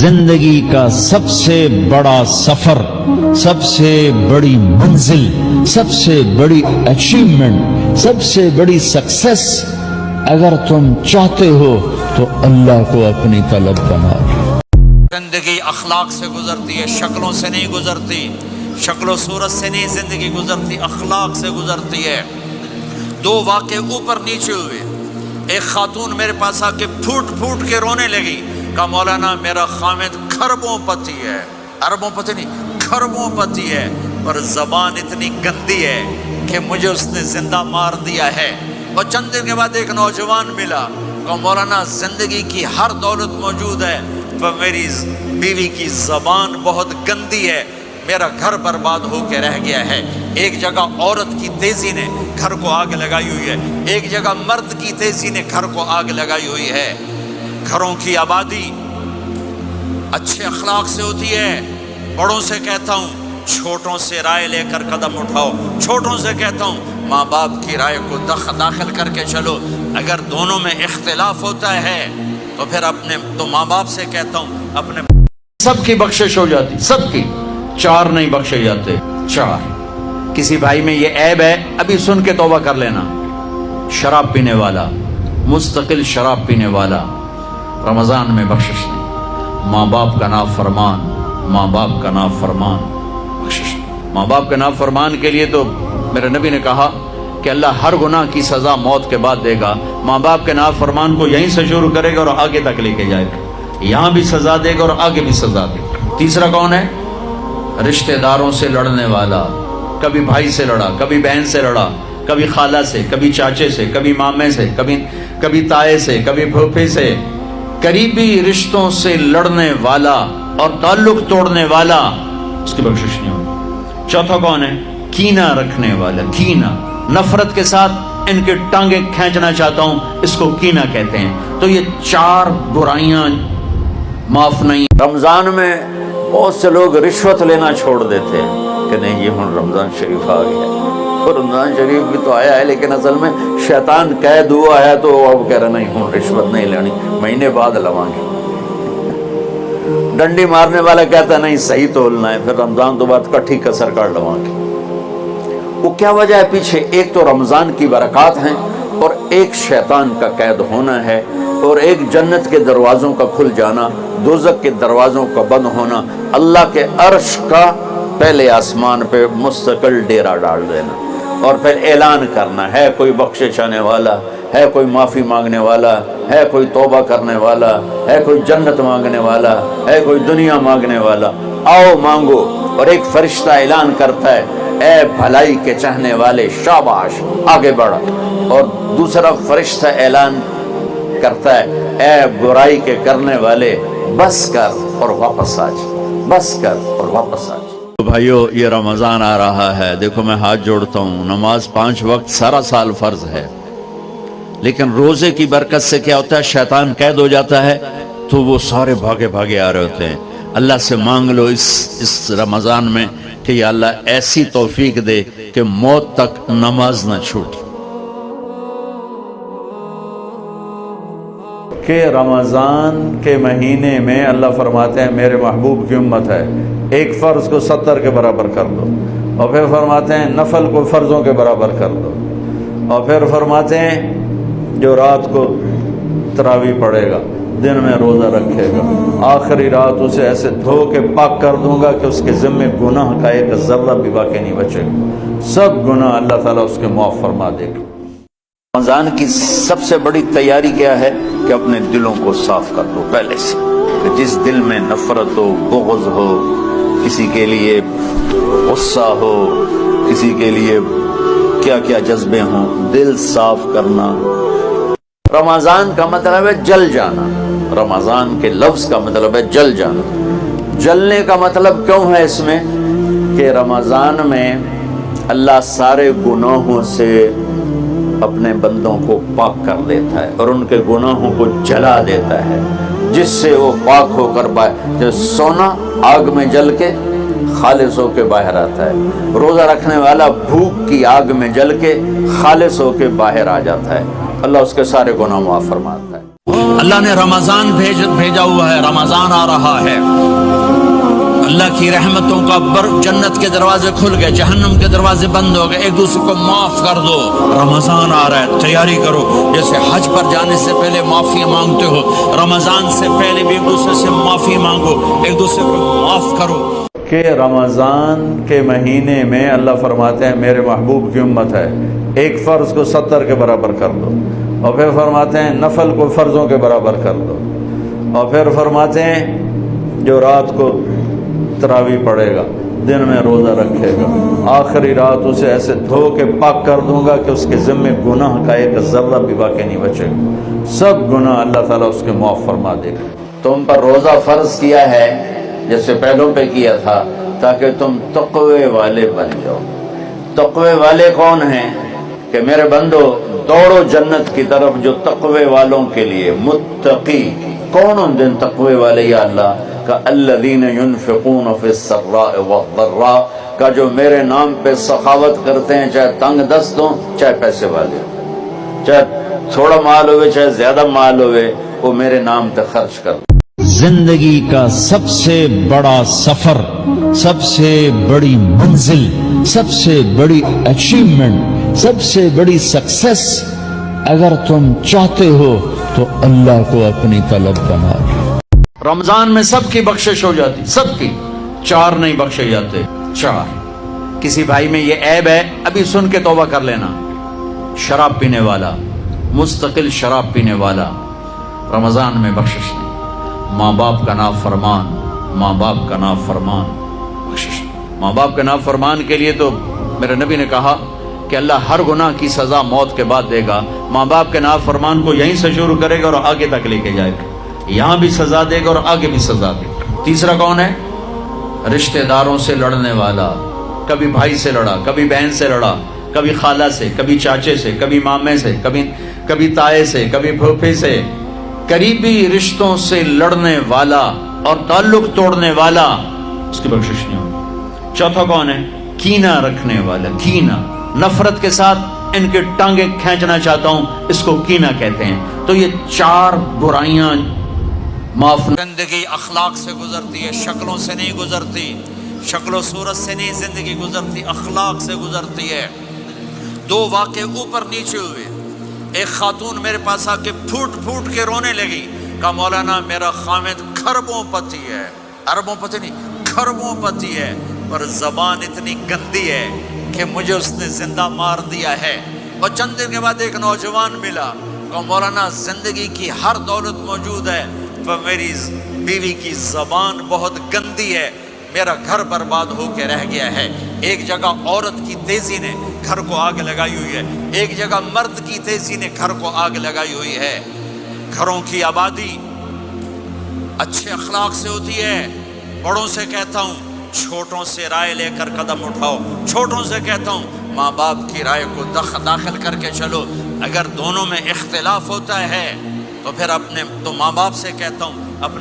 زندگی کا سب سے بڑا سفر، سب سے بڑی منزل، سب سے بڑی اچیومنٹ، سب سے بڑی سکسیس اگر تم چاہتے ہو تو اللہ کو اپنی طلب بنا لو۔ زندگی اخلاق سے گزرتی ہے، شکلوں سے نہیں گزرتی، شکل و صورت سے نہیں زندگی گزرتی، اخلاق سے گزرتی ہے۔ دو واقعے اوپر نیچے ہوئے، ایک خاتون میرے پاس آ کے پھوٹ پھوٹ کے رونے لگی، کہا مولانا میرا خامد کھربوں پتی ہے، اربوں پتی نہیں کھربوں پتی ہے، پر زبان اتنی گندی ہے کہ مجھے اس نے زندہ مار دیا ہے۔ اور چند دن کے بعد ایک نوجوان ملا، کہا مولانا زندگی کی ہر دولت موجود ہے پر میری بیوی کی زبان بہت گندی ہے، میرا گھر برباد ہو کے رہ گیا ہے۔ ایک جگہ عورت کی تیزی نے گھر کو آگ لگائی ہوئی ہے، ایک جگہ مرد کی تیزی نے گھر کو آگ لگائی ہوئی ہے۔ گھروں کی آبادی اچھے اخلاق سے ہوتی ہے۔ بڑوں سے کہتا ہوں چھوٹوں سے رائے لے کر قدم اٹھاؤ، چھوٹوں سے کہتا ہوں ماں باپ کی رائے کو داخل کر کے چلو۔ اگر دونوں میں اختلاف ہوتا ہے تو پھر تو ماں باپ سے کہتا ہوں اپنے سب کی بخشش ہو جاتی، سب کی، چار نہیں بخشے جاتے، چار۔ کسی بھائی میں یہ عیب ہے ابھی سن کے توبہ کر لینا، شراب پینے والا، مستقل شراب پینے والا، رمضان میں بخشش نہیں۔ ماں باپ کا نافرمان، ماں باپ کا نافرمان، بخشش نہیں۔ ماں باپ کا نافرمان کے لیے تو میرے نبی نے کہا کہ اللہ ہر گناہ کی سزا موت کے بعد دے گا۔ ماں باپ کے نافرمان کو یہیں سے شروع کرے گا اور آگے تک لے کے جائے گا، یہاں بھی سزا دے گا اور آگے بھی سزا دے گا۔ تیسرا کون ہے؟ رشتہ داروں سے لڑنے والا، کبھی بھائی سے لڑا، کبھی بہن سے لڑا، کبھی خالہ سے، کبھی چاچے سے، کبھی مامے سے، کبھی تائے سے، کبھی پھوپھے سے، قریبی رشتوں سے لڑنے والا اور تعلق توڑنے والا، اس کی بخشش نہیں ہوگی۔ چوتھا کون ہے؟ کینہ رکھنے والا، کینہ، نفرت کے ساتھ ان کے ٹانگیں کھینچنا چاہتا ہوں، اس کو کینہ کہتے ہیں۔ تو یہ چار برائیاں معاف نہیں۔ رمضان میں بہت سے لوگ رشوت لینا چھوڑ دیتے ہیں کہ نہیں یہ ہوں رمضان شریف آ گیا ہے، اور رمضان شریف بھی تو آیا ہے لیکن اصل میں شیطان قید ہوا ہے تو اب کہہ رہا نہیں ہوں رشوت نہیں لینی، مہینے بعد لواں گے۔ ڈنڈی مارنے والا کہتا ہے نہیں صحیح تولنا ہے، پھر رمضان تو بعد کٹھی کسر کر لواں گے۔ وہ کیا وجہ ہے پیچھے؟ ایک تو رمضان کی برکات ہیں اور ایک شیطان کا قید ہونا ہے، اور ایک جنت کے دروازوں کا کھل جانا، دوزخ کے دروازوں کا بند ہونا، اللہ کے عرش کا پہلے آسمان پہ مستقل ڈیرا ڈال دینا، اور پھر اعلان کرنا ہے کوئی بخشش آنے والا ہے، کوئی معافی مانگنے والا ہے، کوئی توبہ کرنے والا ہے، کوئی جنت مانگنے والا ہے، کوئی دنیا مانگنے والا، آؤ مانگو۔ اور ایک فرشتہ اعلان کرتا ہے اے بھلائی کے چاہنے والے شاباش آگے بڑھ، اور دوسرا فرشتہ اعلان کرتا ہے اے برائی کے کرنے والے بس کر اور واپس آ جا، بس کر اور واپس آ جا۔ بھائیو یہ رمضان آ رہا ہے، دیکھو میں ہاتھ جوڑتا ہوں، نماز 5 وقت سارا سال فرض ہے، لیکن روزے کی برکت سے کیا ہوتا ہے؟ شیطان قید ہو جاتا ہے تو وہ سارے بھاگے بھاگے آ رہے ہوتے ہیں۔ اللہ سے مانگ لو اس رمضان میں کہ یا اللہ ایسی توفیق دے کہ موت تک نماز نہ چھوٹے۔ کہ رمضان کے مہینے میں اللہ فرماتے ہیں میرے محبوب کی امت ہے، ایک فرض کو 70 کے برابر کر دو، اور پھر فرماتے ہیں نفل کو فرضوں کے برابر کر دو، اور پھر فرماتے ہیں جو رات کو تراویح پڑھے گا، دن میں روزہ رکھے گا، آخری رات اسے ایسے دھو کے پاک کر دوں گا کہ اس کے ذمے گناہ کا ایک ذرہ بھی باقی نہیں بچے گا، سب گناہ اللہ تعالیٰ اس کے معاف فرما دے گا۔ رمضان کی سب سے بڑی تیاری کیا ہے کہ اپنے دلوں کو صاف کر دو پہلے سے، کہ جس دل میں نفرت ہو، بغض ہو، کسی کے لیے غصہ ہو، کسی کے لیے کیا کیا جذبے ہوں، دل صاف کرنا۔ رمضان کا مطلب ہے جل جانا، رمضان کے لفظ کا مطلب ہے جل جانا۔ جلنے کا مطلب کیوں ہے اس میں؟ کہ رمضان میں اللہ سارے گناہوں سے اپنے بندوں کو پاک کر دیتا ہے اور ان کے گناہوں کو جلا دیتا ہے، جس سے وہ پاک ہو کر جیسے سونا آگ میں جل کے خالص ہو کے باہر آتا ہے، روزہ رکھنے والا بھوک کی آگ میں جل کے خالص ہو کے باہر آ جاتا ہے، اللہ اس کے سارے گناہ معاف فرماتا ہے۔ اللہ نے رمضان بھیجا ہوا ہے، رمضان آ رہا ہے، اللہ کی رحمتوں کا جنت کے دروازے کھل گئے، جہنم کے دروازے بند ہو گئے، ایک دوسرے کو معاف کر دو، رمضان آ رہا ہے، تیاری کرو۔ جیسے حج پر جانے سے پہلے معافی مانگتے ہو، رمضان سے پہلے بھی ایک دوسرے سے معافی مانگو، ایک دوسرے کو معاف کرو۔ کہ رمضان کے مہینے میں اللہ فرماتے ہیں میرے محبوب کی امت ہے، ایک فرض کو 70 کے برابر کر دو، اور پھر فرماتے ہیں نفل کو فرضوں کے برابر کر دو، اور پھر فرماتے ہیں جو رات کو تراویح پڑھے گا، دن میں روزہ رکھے گا، آخری رات اسے ایسے دھو کے پاک کر دوں گا کہ اس کے ذمے گناہ کا ایک ذرہ بھی باقی نہیں بچے گا، سب گناہ اللہ تعالیٰ اس کے معاف فرما دے گا۔ تم پر روزہ فرض کیا ہے جیسے پہلوں پہ کیا تھا، تاکہ تم تقوی والے بن جاؤ۔ تقوی والے کون ہیں؟ کہ میرے بندو دوڑو جنت کی طرف جو تقوی والوں کے لیے متقی۔ کون ان دن تقوی والے یا اللہ کا؟ الذین ينفقون فی السراء والضراء، کا جو میرے نام پہ سخاوت کرتے ہیں، چاہے تنگ دست ہوں چاہے پیسے والے ہوں، چاہے تھوڑا مال ہوئے چاہے زیادہ مال ہوئے، وہ میرے نام پہ خرچ کر۔ زندگی کا سب سے بڑا سفر، سب سے بڑی منزل، سب سے بڑی اچیومنٹ، سب سے بڑی سکسیس اگر تم چاہتے ہو تو اللہ کو اپنی طلب بنا لو۔ رمضان میں سب کی بخشش ہو جاتی، سب کی، 4 نہیں بخشے جاتے، 4۔ کسی بھائی میں یہ عیب ہے، ابھی سن کے توبہ کر لینا۔ شراب پینے والا، مستقل شراب پینے والا، رمضان میں بخشش نہیں۔ ماں باپ کا نافرمان، ماں باپ کا نافرمان، بخشش نہیں۔ ماں باپ کا نافرمان کے لیے تو میرے نبی نے کہا کہ اللہ ہر گناہ کی سزا موت کے بعد دے گا۔ ماں باپ کے نافرمان کو یہیں سے شروع کرے گا اور آگے تک لے کے جائے گا، یہاں بھی سزا دے گا اور آگے بھی سزا دے گا۔ تیسرا کون ہے؟ رشتہ داروں سے لڑنے والا، کبھی بھائی سے لڑا، کبھی بہن سے لڑا، کبھی خالہ سے، کبھی چاچے سے، کبھی مامے سے، کبھی تائے سے، کبھی پھوپھی سے، قریبی رشتوں سے لڑنے والا اور تعلق توڑنے والا، اس کی بخشش نہیں ہوگی۔ چوتھا کون ہے؟ کینہ رکھنے والا، کینہ، نفرت کے ساتھ ان کے ٹانگیں کھینچنا چاہتا ہوں، اس کو کینہ کہتے ہیں۔ تو یہ 4 برائیاں معاف۔ زندگی اخلاق سے گزرتی ہے، شکلوں سے نہیں گزرتی، شکل و صورت سے نہیں زندگی گزرتی، اخلاق سے گزرتی ہے۔ 2 واقعے اوپر نیچے ہوئے۔ ایک خاتون میرے پاس آ کے پھوٹ پھوٹ کے رونے لگی، کہا مولانا میرا خامد کھربوں پتی ہے، اربوں پتی نہیں، کھربوں پتی ہے، پر زبان اتنی گندی ہے کہ مجھے اس نے زندہ مار دیا ہے۔ اور چند دن کے بعد ایک نوجوان ملا، کہا مولانا زندگی کی ہر دولت موجود ہے پر میری بیوی کی زبان بہت گندی ہے، میرا گھر برباد ہو کے رہ گیا ہے۔ ایک جگہ عورت کی تیزی نے گھر کو آگ لگائی ہوئی ہے، ایک جگہ مرد کی تیزی نے گھر کو آگ لگائی ہوئی ہے۔ گھروں کی آبادی اچھے اخلاق سے ہوتی ہے۔ بڑوں سے کہتا ہوں چھوٹوں سے رائے لے کر قدم اٹھاؤ، چھوٹوں سے کہتا ہوں ماں باپ کی رائے کو داخل کر کے چلو۔ اگر دونوں میں اختلاف ہوتا ہے تو پھر ماں باپ سے کہتا ہوں اپنے